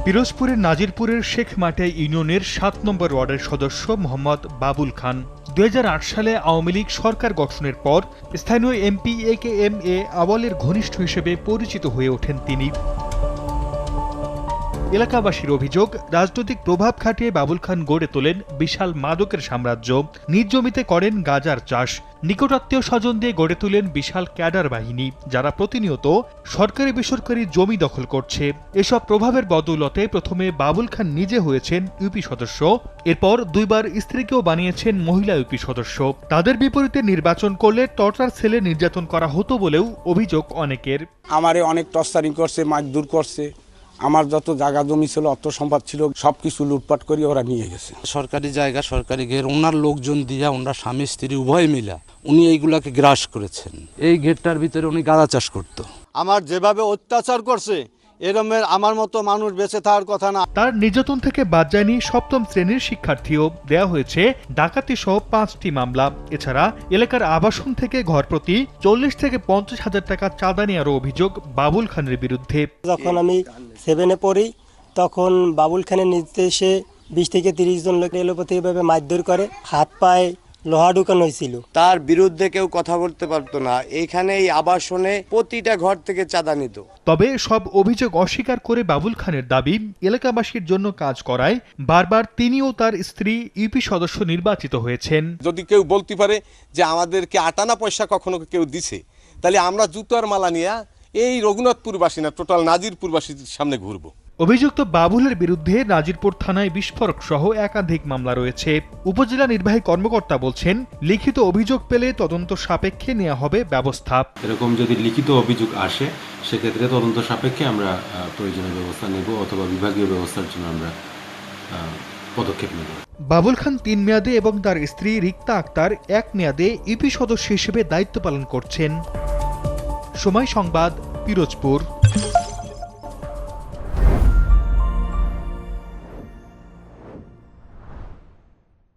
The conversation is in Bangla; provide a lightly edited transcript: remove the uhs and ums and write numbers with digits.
পিরোজপুরের নাজিরপুরের শেখ মাটিয়া ইউনিয়নের ৭ নম্বর ওয়ার্ডের সদস্য মোহাম্মদ বাবুল খান ২০০৮ সালে আওয়ামী লীগ সরকার গঠনের পর স্থানীয় এমপি AKM আওয়ালের ঘনিষ্ঠ হিসেবে পরিচিত হয়ে ওঠেন তিনি। এলাকাবাসীর অভিযোগ, রাজনৈতিক প্রভাব খাটিয়ে বাবুল খান গড়ে তোলেন বিশাল মাদকের সাম্রাজ্য। নিজ জমিতে করেন গাঁজার চাষ, নিকটাত্মীয় স্বজন দিয়ে গড়ে তোলেন বিশাল ক্যাডার বাহিনী, যারা প্রতিনিয়ত সরকারি বেসরকারি জমি দখল করছে। এসব প্রভাবের বদৌলতে প্রথমে বাবুল খান নিজে হয়েছেন ইউপি সদস্য, এরপর 2 বার স্ত্রীকেও বানিয়েছেন মহিলা ইউপি সদস্য। তাদের বিপরীতে নির্বাচন করলে টর্চার সেলে নির্যাতন করা হতো বলেও অভিযোগ অনেকের। আমারে অনেক টর্চারিং করছে, মারধর করছে। আমার যত জায়গা জমি ছিল, অর্থ সম্পদ ছিল, সবকিছু লুটপাট করে ওরা নিয়ে গেছে। সরকারি জায়গা, সরকারি ঘের, ওনার লোকজন দিয়া, ওনার স্বামী স্ত্রী উভয় মিলা উনি এইগুলাকে গ্রাস করেছেন। এই ঘেরটার ভিতরে উনি গাঁজা চাষ করত। আমার যেভাবে অত্যাচার করছে, এরমের আমার মতো মানুষ বেঁচে থাকার কথা না। তার নির্যাতন থেকে বাদ যায়নি 7ম শ্রেণীর শিক্ষার্থীও। দেয়া হয়েছে ডাকাতি সহ 5টি মামলা। এছাড়া এলাকার আবাসন থেকে ঘর প্রতি 40 থেকে 50 হাজার টাকা চাঁদা নেওয়ারও অভিযোগ বাবুল খানের বিরুদ্ধে। যখন আমি 7-এ পড়ি, তখন বাবুল খানের নির্দেশে 20 থেকে 30 জন লোক এলোপাথারিভাবে মারধর করে, হাত পায়ে লোহা ঢুকানো হয়েছিল। তার বিরুদ্ধে কেউ কথা বলতে পারতো না। এইখানে এই আবাসনে প্রতিটা ঘর থেকে চাঁদা নিত। তবে সব অভিযোগ অস্বীকার করে বাবুল খানের দাবি, এলাকাবাসীর জন্য কাজ করায় বারবার তিনি ও তার স্ত্রী ইউপি সদস্য নির্বাচিত হয়েছেন। যদি কেউ বলতে পারে যে আমাদেরকে আটানা পয়সা কখনো কেউ দিছে, তাহলে আমরা জুতার মালা নিয়ে এই রঘুনাথপুরবাসী না, টোটাল নাজিরপুরবাসীর সামনে ঘুরবো। অভিযুক্ত বাবুলের বিরুদ্ধে নাজিরপুর থানায় বিস্ফোরক সহ একাধিক মামলা রয়েছে। উপজেলা নির্বাহী কর্মকর্তা বলছেন, লিখিত অভিযোগ পেলে তদন্ত সাপেক্ষে নেওয়া হবে ব্যবস্থা। এরকম যদি লিখিত অভিযোগ আসে, সেক্ষেত্রে তদন্ত সাপেক্ষে আমরা প্রয়োজনীয় ব্যবস্থা নেব অথবা বিভাগীয় ব্যবস্থার জন্য আমরা পদক্ষেপ নেব। বাবুল খান 3 মেয়াদে এবং তার স্ত্রী রিক্তা আক্তার 1 মেয়াদে ইউপি সদস্য হিসেবে দায়িত্ব পালন করছেন। সময় সংবাদ, পিরোজপুর।